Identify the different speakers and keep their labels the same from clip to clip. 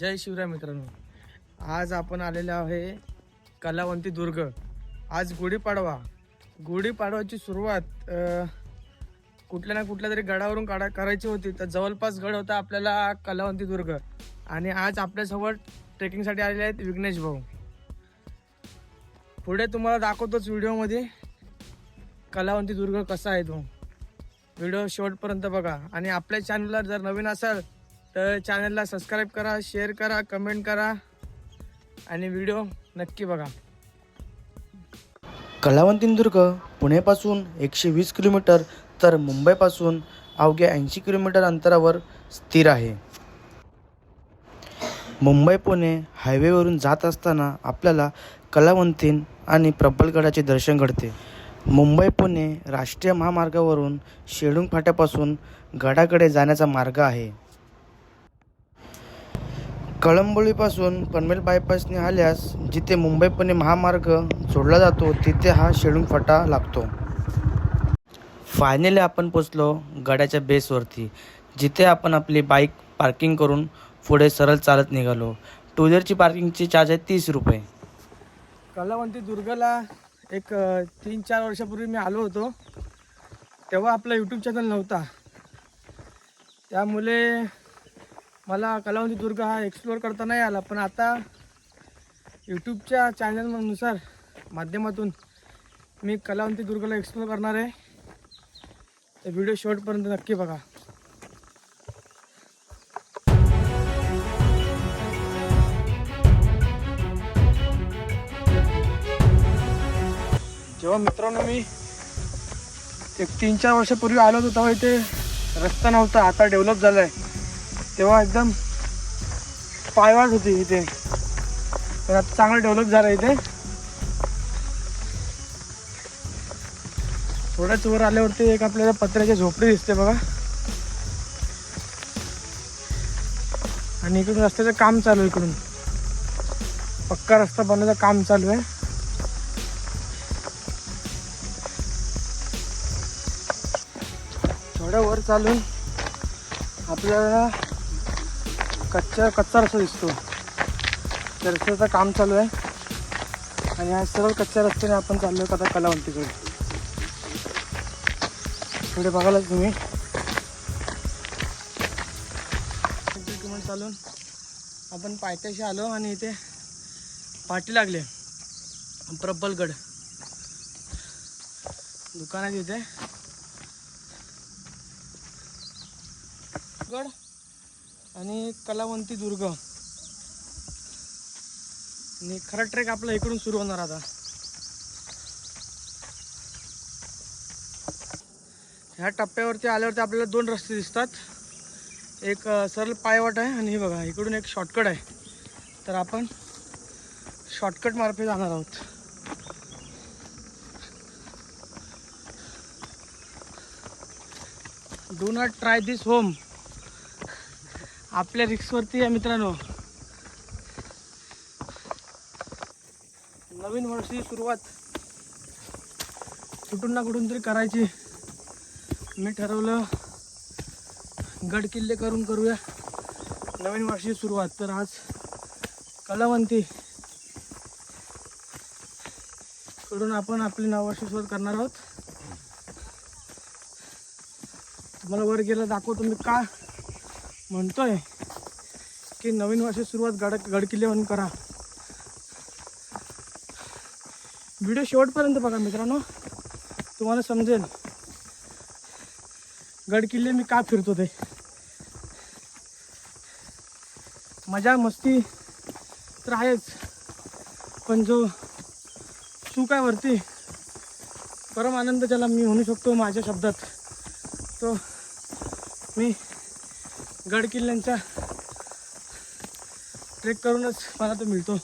Speaker 1: जय शिवराय मित्रांनो, आज आपण आलेलो आहे कलावंती दुर्ग। आज गुढीपाडवाची सुरुवात कुठल्या ना कुठल्या तरी गडावरून करायची होती। तर जवळपास गड होता आपल्याला कलावंती दुर्ग। आणि आज आपल्यासोबत ट्रेकिंगसाठी आलेले आहेत विघ्नेश भाऊ। पुढे तुम्हाला दाखवतोच व्हिडिओमध्ये कलावंती दुर्ग कसा आहे तो। व्हिडिओ शेवटपर्यंत बघा आणि आपल्या चॅनलला जर नवीन असाल तर चॅनलला सबस्क्राईब करा, शेअर करा, कमेंट करा आणि व्हिडिओ नक्की बघा।
Speaker 2: कलावंती दुर्ग पुण्यापासून 120 किलोमीटर तर मुंबईपासून अवघ्या 80 किलोमीटर अंतरावर स्थिर आहे। मुंबई पुणे हायवेवरून जात असताना आपल्याला कलावंती आणि प्रबलगडाचे दर्शन घडते। मुंबई पुणे राष्ट्रीय महामार्गावरून शेळुंग फाट्यापासून गडाकडे जाण्याचा मार्ग आहे। कळंबोलीपासून पनवेल बायपासने आल्यास जिथे मुंबई पुणे महामार्ग जोडला जातो तिथे हा शेळुंग फाटा लागतो। फायनली आपण पोचलो गडाच्या बेसवरती, जिथे आपण आपली बाईक पार्किंग करून पुढे सरळ चालत निघालो। टू व्हीलरची पार्किंगची चार्ज आहे 30 रुपये।
Speaker 1: कलावंती दुर्गला एक 3-4 वर्षापूर्वी मी आलो होतो, तेव्हा आपला यूट्यूब चॅनल नव्हता, त्यामुळे मला कलावंती दुर्ग हा एक्सप्लोअर करता नाही आला। पण आता यूट्यूबच्या चॅनलनुसार माध्यमातून मी कलावंती दुर्गला एक्सप्लोअर करणार आहे। तर व्हिडिओ शेवटपर्यंत नक्की बघा। जेव्हा मित्रांनो मी एक 3-4 वर्षापूर्वी आलो होतो तेव्हा इथे रस्ता नव्हता, आता डेव्हलप झाला आहे। तेव्हा एकदम पायवाट होती इथे, तर आता चांगलं डेव्हलप झालं आहे इथे। थोड्याच वर आल्यावरती एक आपल्याला पत्र्याची झोपडी दिसते बघा, आणि इकडून रस्त्याचं काम चालू आहे। इकडून पक्का रस्ता बनवायचं काम चालू आहे। थोड्या वर चालून आपल्याला कच्चा रस्ता दिसतो, त्या रस्त्याचं काम चालू आहे। आणि हा सरळ कच्च्या रस्त्याने आपण चाललो आता कलावंतीकडे। पुढे बघायला तुम्ही चालून आपण पायथ्याशी आलो आणि इथे पाठी लागले प्रबलगड दुकान आहे तिथे गड आणि कलावंती दुर्ग। आणि खरा ट्रेक आपला इकडून सुरू होणार आता। ह्या टप्प्यावरती आल्यावरती आपल्याला 2 रस्ते दिसतात, एक सरळ पायवाट आहे आणि हे बघा इकडून एक शॉर्टकट आहे। तर आपण शॉर्टकट मार्फत जाणार आहोत। Do not try this home, आपल्या रिक्सवरती आहे मित्रांनो। नवीन वर्षाची सुरुवात कुठून ना कुठून तरी करायची। मी ठरवलं गड किल्ले करून करूया नवीन वर्षाची सुरुवात। तर आज कलावंती कडून आपण आपली नववर्षाची सुरुवात करणार आहोत। तुम्हाला वर गेला दाखवतो मी का म्हणतोय की नवीन वर्षाची सुरुवात गड किल्ल्यावरून करा। व्हिडिओ शेवटपर्यंत बघा मित्रांनो, तुम्हाला समजेल गड किल्ले मी का फिरतो ते। मजा मस्ती तर आहेच, पण जो सुख आहे वरती, परम आनंद ज्याला मी म्हणू शकतो माझ्या शब्दात, तो मी गड किल्ल्यांचा ट्रेक करूनच मला तो मिळतो।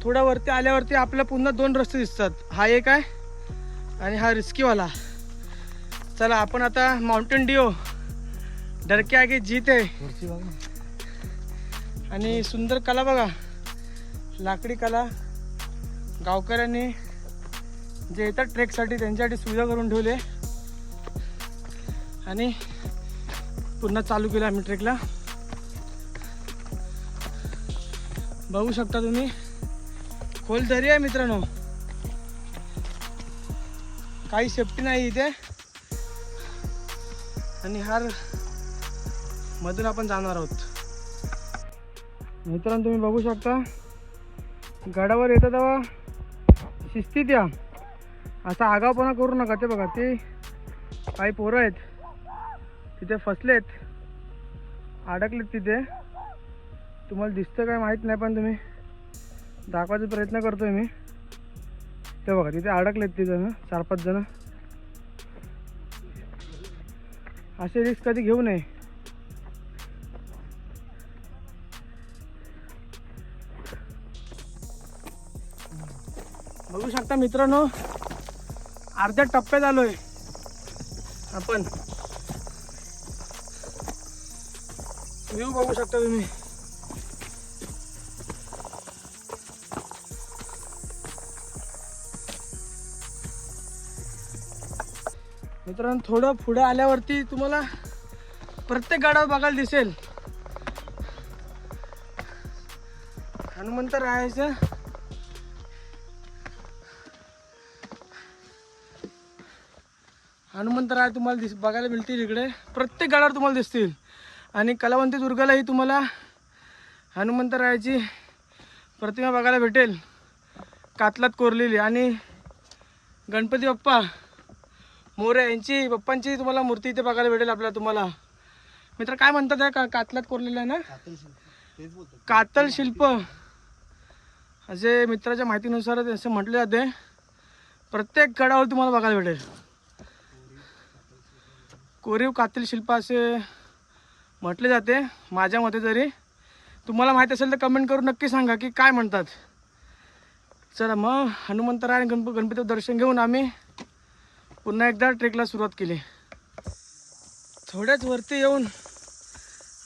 Speaker 1: थोडा वरती आल्यावरती आपल्याला पुन्हा 2 रस्ते दिसतात. हा एक आहे आणि हा रिस्कीवाला. चला आपण आता माउंटेन ड्यू डर के आगे जीत आहे. आणि सुंदर कला बघा, लाकडी कला. गावकऱ्यांनी जे येतात ट्रेकसाठी त्यांच्यासाठी सुविधा करून ठेवले आणि पुन्हा चालू केलं आम्ही ट्रेकला. बघू शकता तुम्ही, खोल दरी आहे मित्रांनो, काही सेफ्टी नाही इथे. आणि हार मधून आपण जाणार आहोत. मित्रांनो तुम्ही बघू शकता, गडावर येतं तेव्हा शिस्तीत या, असा आगावपणा करू नका. ते बघा, ते काही पोरं आहेत तिथे फसलेत, अडकलेत तिथे. तुम्हाला दिसतं काय माहीत नाही, पण तुम्ही दाखवायचा प्रयत्न करतोय मी. ते बघा तिथे अडकलेत ते जण, 4-5 जण. असे रिस्क कधी घेऊ नये. बघू शकता मित्रांनो, अर्ध्या टप्प्यात आलोय आपण. व्ह्यू बघू शकता तुम्ही. मित्रांनो थोडं पुढे आल्यावरती तुम्हाला प्रत्येक गडावर बघायला दिसेल हनुमंतरायाचं हनुमंतराय तुम्हाला बघायला मिळतील इकडे. प्रत्येक गडावर तुम्हाला दिसतील. आणि कलावंती दुर्गालाही तुम्हाला हनुमंतरायाची प्रतिमा बघायला भेटेल, कातलात कोरलेली. आणि गणपती बाप्पा मोरया यांची, बाप्पांची तुम्हाला मूर्ती इथे बघायला भेटेल आपल्याला. तुम्हाला मित्र काय म्हणतात आहे कातलात कोरलेलं आहे ना, कातल शिल्प असे मित्राच्या माहितीनुसार असं म्हटले जाते. प्रत्येक गडावर तुम्हाला बघायला भेटेल कोरीव कातल शिल्प असे म्हटले जाते. माझ्या मते तरी. तुम्हाला माहीत असेल तर कमेंट करून नक्की सांगा की काय म्हणतात. चला मग हनुमंतराय आणि गणपती दर्शन घेऊन आम्ही पुन्हा एकदा ट्रेकला सुरुवात केली. थोड्याच वरती येऊन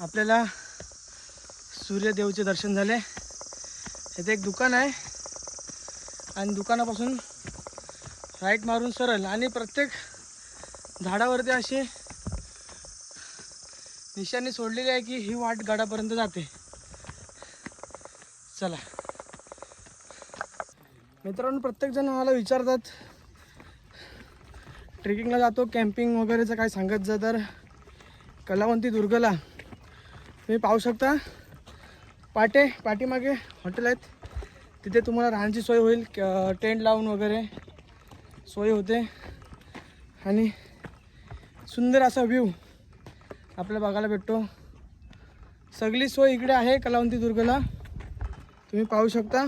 Speaker 1: आपल्याला सूर्यदेवचे दर्शन झाले. इथे एक दुकान आहे आणि दुकानापासून राईट मारून सरळ, आणि प्रत्येक झाडावरती अशी निशाणी सोडलेली आहे की ही वाट गडापर्यंत जाते. चला मित्रांनो, प्रत्येकजण मला विचारतात ट्रेकिंगला जातो कॅम्पिंग वगैरेचं काय सांगत जा. तर कलावंती दुर्गला तुम्ही पाहू शकता, पाठीमागे हॉटेल आहेत. तिथे तुम्हाला राहण्याची सोय होईल, टेंट लावून वगैरे सोय होते. आणि सुंदर असा व्ह्यू आपल्याला बघायला भेटतो. सगळी सोय इकडे आहे कलावंती दुर्गला, तुम्ही पाहू शकता.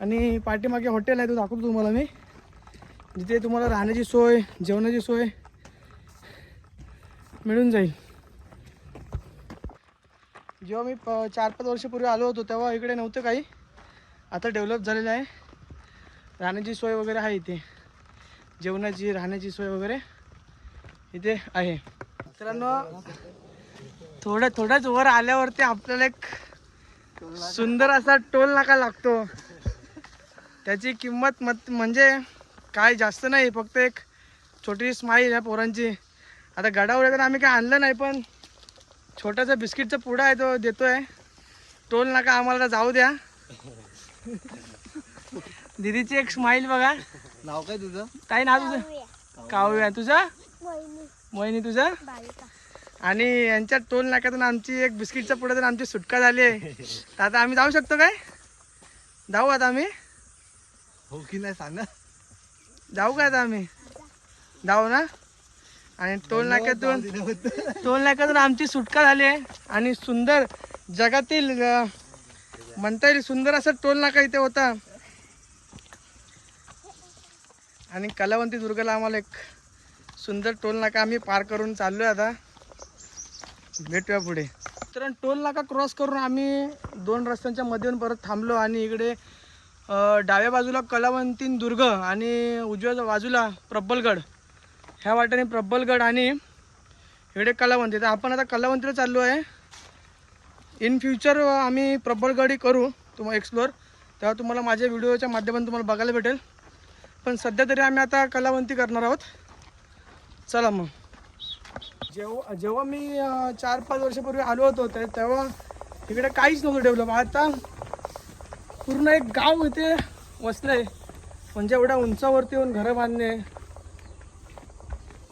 Speaker 1: आणि पाठीमागे हॉटेल आहे, तो दाखवतो तुम्हाला मी, जिथे तुम्हाला राहण्याची सोय, जेवणाची सोय मिळून जाईल. जेव्हा मी 4-5 वर्षापूर्वी आलो होतो तेव्हा इकडे नव्हतं काही. आता डेव्हलप झालेलं आहे. राहण्याची सोय वगैरे आहे इथे, जेवणाची राहण्याची सोय वगैरे इथे आहे. मित्रांनो थोड्याच वर आल्यावरती आपल्याला एक सुंदर असा टोल नाका लागतो. त्याची किंमत म्हणजे काय जास्त नाही, फक्त एक छोटी स्माईल आहे पोरांची. आता गडावर वगैरे आम्ही काय आणलं नाही, पण छोटासा बिस्किटचा पुडा आहे तो देतोय. टोल नाका आम्हाला जाऊ द्या. दीदीची एक स्माईल बघा.
Speaker 3: नाव काय तुझं?
Speaker 1: काय नाव तुझं? काव्य आहे. तुझं? मोहिनी. तुझं? आणि यांच्या टोल नाक्यातून आमची एक बिस्किटचा पुड्यातून आमची सुटका झाली आहे. तर आता आम्ही जाऊ शकतो काय? जाऊ आता आम्ही?
Speaker 3: हो की नाही सांग ना.
Speaker 1: जाऊ का आता आम्ही? जाऊ ना. आणि टोल नाक्यातून आमची सुटका झाली आहे. आणि सुंदर जगातील म्हणता येईल सुंदर असा टोल नाका इथे होता. आणि कलावंती दुर्गाला आम्हाला एक सुंदर टोल नाका आम्ही पार करून चाललोय. आता भेटूया पुढे. तर टोल नाका क्रॉस करून आम्ही 2 रस्त्यांच्या मध्ये परत थांबलो आणि इकडे डाव्या बाजूला कलावंतीन दुर्ग आणि उजव्या बाजूला प्रबलगड. ह्या वाटेने प्रबलगड आणि इकडे कलावंती. तर आपण आता कलावंतीला चाललो आहे. इन फ्युचर आम्ही प्रबलगडही करू तुम्हाला एक्सप्लोअर, तेव्हा तुम्हाला माझ्या व्हिडिओच्या माध्यमातून तुम्हाला बघायला भेटेल. पण सध्या तरी आम्ही आता कलावंती करणार आहोत. चला मग. जेव्हा मी 4-5 वर्षापूर्वी आलो होतो तेव्हा इकडे काहीच नव्हतं डेव्हलप. आता पूर्ण एक गाव इथे वसलं आहे. म्हणजे एवढ्या उंचावरती येऊन घरं बांधणे,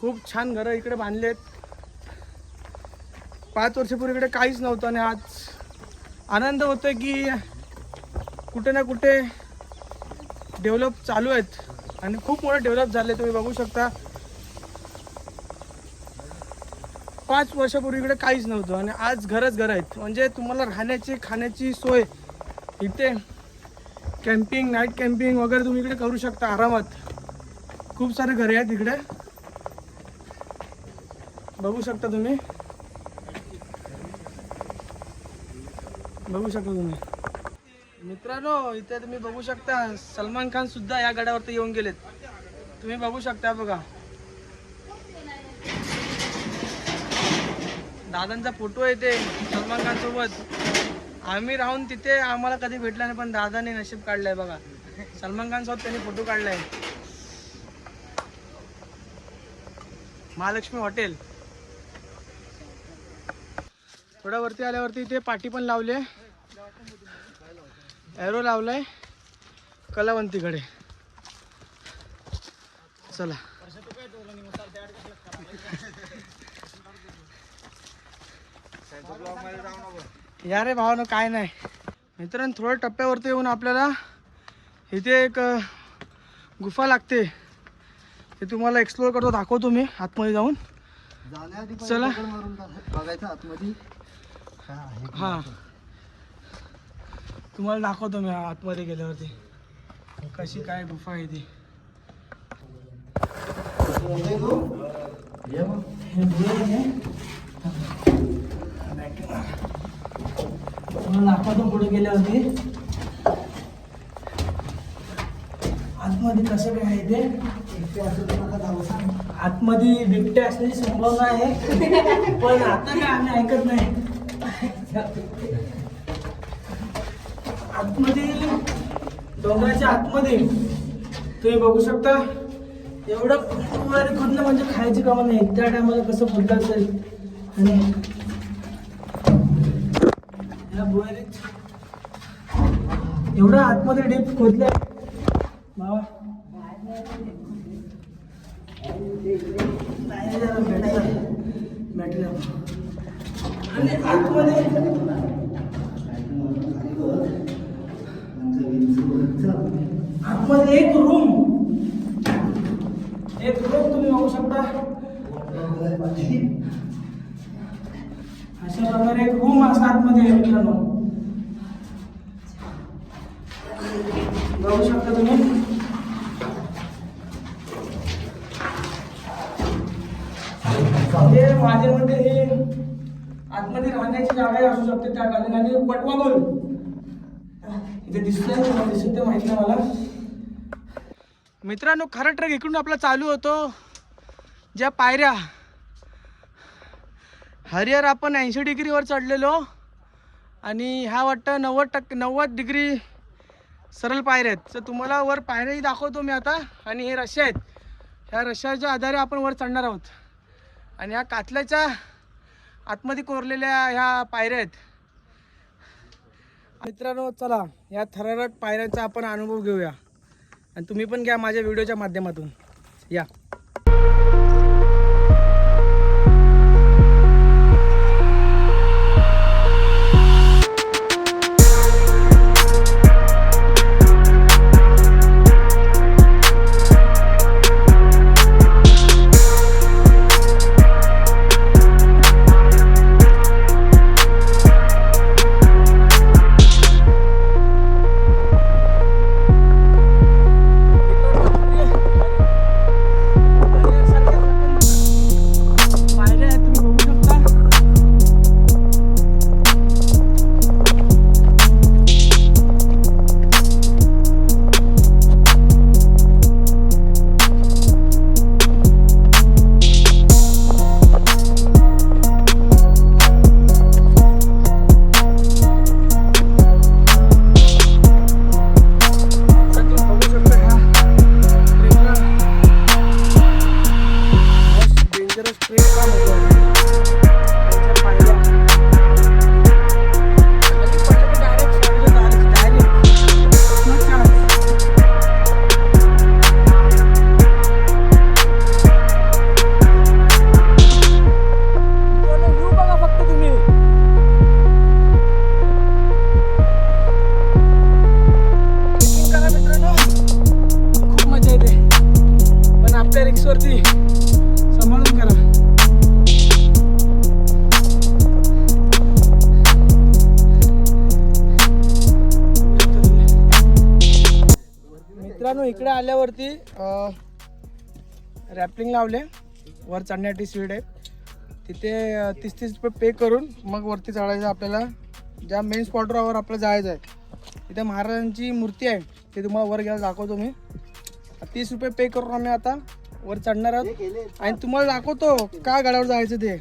Speaker 1: खूप छान घरं इकडे बांधलेत. 5 वर्षापूर्वी इकडे काहीच नव्हतं आणि आज आनंद होतो की कुठे ना कुठे डेव्हलप चालू आहेत आणि खूप मोठे डेव्हलप झाले. तुम्ही बघू शकता 5 वर्षापूर्वी इकडे काहीच नव्हतं आणि आज घरच आहेत. म्हणजे तुम्हाला राहण्याची खाण्याची सोय इथे, कॅम्पिंग, नाईट कॅम्पिंग वगैरे तुम्ही इकडे करू शकता आरामात. खूप सारे घरे आहेत इकडे, बघू शकता तुम्ही. मित्रांनो, इथे तुम्ही बघू शकता सलमान खान सुद्धा या गडावरती येऊन गेलेत. तुम्ही बघू शकता बघा, दादांचा फोटो आहे ते सलमान खान सोबत. आम्ही राहून तिथे आम्हाला कधी भेटला नाही, पण दादाने नशीब काढलंय बघा. सलमान खान सोबत त्यांनी फोटो काढलाय. महालक्ष्मी हॉटेल. थोड्या वरती आल्यावरती इथे पाटी पण लावले, एरो लावलाय कलावंतीकडे. चला. या रे भावानं, काय नाही. मित्रांनो, थोड्या टप्प्यावरती येऊन आपल्याला इथे एक गुफा लागते. ते तुम्हाला एक्सप्लोअर करतो, दाखवतो मी आतमध्ये जाऊन. चला.
Speaker 3: बघायचं आतमध्ये
Speaker 1: हां, तुम्हाला दाखवतो मी आतमध्ये गेल्यावरती कशी काय गुफा आहे ती. दाखवतो पुढे गेल्यावरती आतमध्ये कसं काय आहे ते. आतमध्ये बिबट्या असण्याची संभावना आहे, पण आता काय आम्ही ऐकत नाही. आतमध्ये, डोंगराच्या आतमध्ये तुम्ही बघू शकता एवढं बुवारी खोदलं म्हणजे खायची कामं नाही. त्या टायमाला कसं खोदलं असेल. आणि या बुवारीत एवढं आतमध्ये डीप खोदलंय बाबा. आणि आतमध्ये एक रूम तुम्ही बघू शकता. अशा प्रकारे एक रूम असा आतमध्ये आहे मित्रांनो, बघू शकता तुम्ही. माझ्या मते हे आतमध्ये राहण्याची जागा असू शकते त्या खाली. आणि पटवा बोल इथे दिसतंय, दिसत ते माहित नाही मला. मित्रांनो, खरं ट्रेक इकडून आपला चालू होतो. ज्या पायऱ्या हरिहर आपण 80 डिग्रीवर चढलेलो आणि ह्या वाटतं 90 डिग्री सरळ पायऱ्या आहेत. तर तुम्हाला वर पायऱ्याही दाखवतो मी आता. आणि हे रश्या आहेत, ह्या रश्याच्या आधारे आपण वर चढणार आहोत. आणि ह्या कातल्याच्या आतमध्ये कोरलेल्या ह्या पायऱ्या आहेत. मित्रांनो, चला या थरारक पायऱ्यांचा आपण अनुभव घेऊया आणि तुम्ही पण घ्या माझ्या व्हिडिओच्या माध्यमातून. या. त्यांच्या पायऱ्या. खाली पडलं की direct स्वामीला जायचं, direct. No chance. मित्रांनो, view बघा फक्त तुम्ही. Trekking करा मित्रांनो, खूप मजा येते, पण आपल्या रिक्सवरती सांभाळून करा. मित्रांनो, इकडे आल्यावरती रॅपलिंग लावले, वर चढण्यासाठी सीट आहे तिथे. 30-30 रुपये पे करून मग वरती चढायचं. आपल्याला ज्या मेन स्पॉटवर आपल्याला जायचं आहे तिथे महाराजांची मूर्ती आहे, ते तुम्हाला वर घ्यायला दाखवतो मी. 30 रुपये पे करून आम्ही आता वर चढणार आहोत आणि तुम्हाला दाखवतो का गडावर जायचं ते.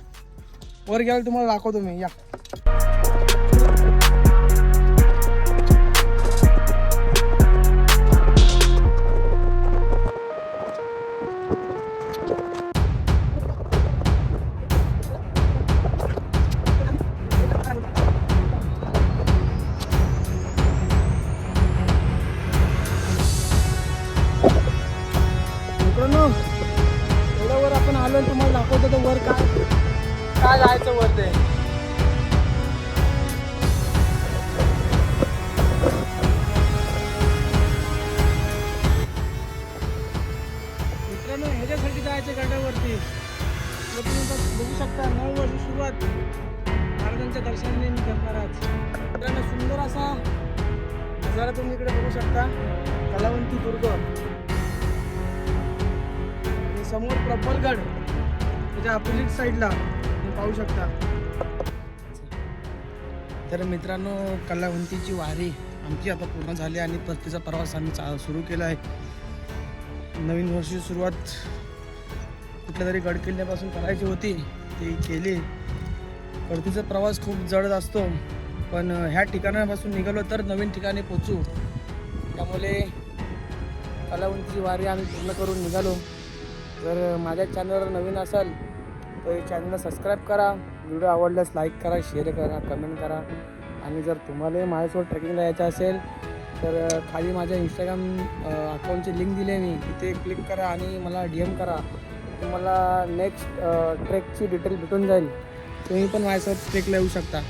Speaker 1: वर घ्यायला तुम्हाला दाखवतो मी. या मित्रांनो, एवढं वर आपण आलो, तुम्हाला दाखवतो तर वर काय जायचं वर ते. मित्रांनो, ह्याच्यासाठी जायचं गडावरती. तर तुम्ही बघू शकता 9 वर्ष सुरुवात महाराजांच्या दर्शनाने मी करणार आज. मित्रांनो, सुंदर असा नजारा तुम्ही इकडे बघू शकता. कलावंती दुर्ग आणि समोर प्रबलगड त्याच्या अपोजिट साईडला तुम्ही पाहू शकता. तर मित्रांनो, कलावंतीची वारी आमची आता पूर्ण झाली आणि परतीचा प्रवास आम्ही सुरू केला आहे. नवीन वर्षी सुरुवात कुठल्या तरी गडकिल्ल्यापासून करायची होती, ती केली. परतीचा प्रवास खूप जड असतो, पण ह्या ठिकाणापासून निघालो तर नवीन ठिकाणी पोचू. त्यामुळे कलावंतीची वारी आम्ही पूर्ण करून निघालो. जर माझ्या चॅनलवर नवीन असाल तर चॅनलला सबस्क्राईब करा, व्हिडिओ आवडल्यास लाईक करा, शेअर करा, कमेंट करा. आणि जर तुम्हाला माझ्यासोबत ट्रेकिंगला यायचं असेल तर खाली माझ्या इंस्टाग्राम अकाउंटची लिंक दिली आहे मी, तिथे क्लिक करा आणि मला DM करा. तुम्हाला नेक्स्ट ट्रेकची डिटेल भेटून जाईल. तुम्ही पण माझ्यासोबत ट्रेकला येऊ शकता.